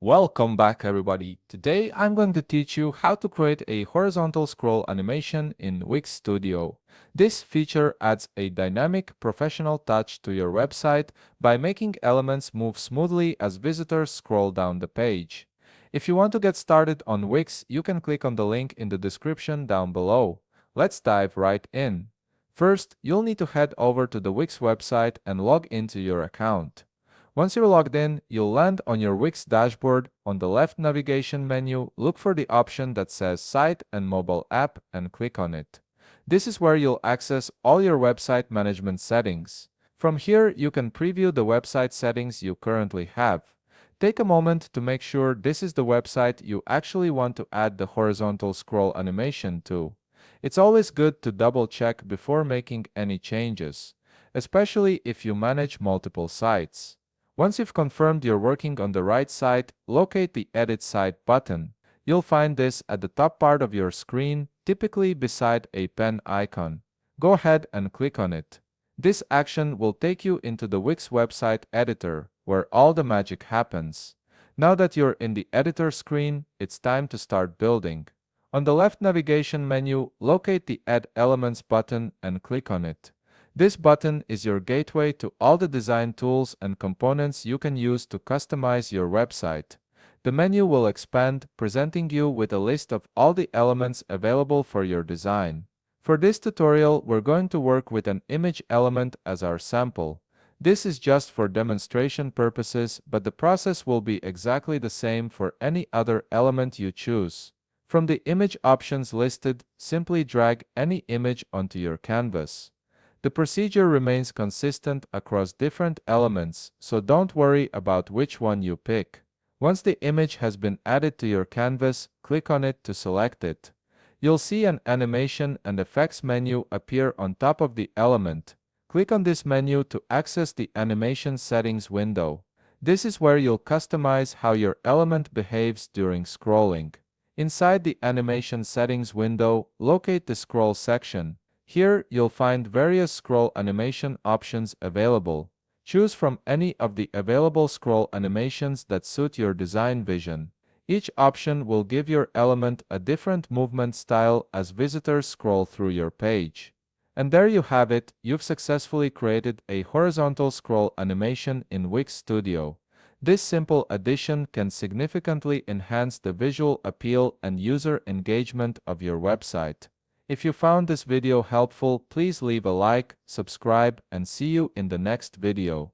Welcome back everybody. Today I'm going to teach you how to create a horizontal scroll animation in Wix Studio. This feature adds a dynamic professional touch to your website by making elements move smoothly as visitors scroll down the page. If you want to get started on Wix, you can click on the link in the description down below. Let's dive right in. First, you'll need to head over to the Wix website and log into your account. Once you're logged in, you'll land on your Wix dashboard. On the left navigation menu, look for the option that says Site and Mobile App and click on it. This is where you'll access all your website management settings. From here, you can preview the website settings you currently have. Take a moment to make sure this is the website you actually want to add the horizontal scroll animation to. It's always good to double check before making any changes, especially if you manage multiple sites. Once you've confirmed you're working on the right site, locate the Edit Site button. You'll find this at the top part of your screen, typically beside a pen icon. Go ahead and click on it. This action will take you into the Wix website editor, where all the magic happens. Now that you're in the editor screen, it's time to start building. On the left navigation menu, locate the Add Elements button and click on it. This button is your gateway to all the design tools and components you can use to customize your website. The menu will expand, presenting you with a list of all the elements available for your design. For this tutorial, we're going to work with an image element as our sample. This is just for demonstration purposes, but the process will be exactly the same for any other element you choose. From the image options listed, simply drag any image onto your canvas. The procedure remains consistent across different elements, so don't worry about which one you pick. Once the image has been added to your canvas, click on it to select it. You'll see an animation and effects menu appear on top of the element. Click on this menu to access the animation settings window. This is where you'll customize how your element behaves during scrolling. Inside the animation settings window, locate the scroll section. Here, you'll find various scroll animation options available. Choose from any of the available scroll animations that suit your design vision. Each option will give your element a different movement style as visitors scroll through your page. And there you have it, you've successfully created a horizontal scroll animation in Wix Studio. This simple addition can significantly enhance the visual appeal and user engagement of your website. If you found this video helpful, please leave a like, subscribe, and see you in the next video.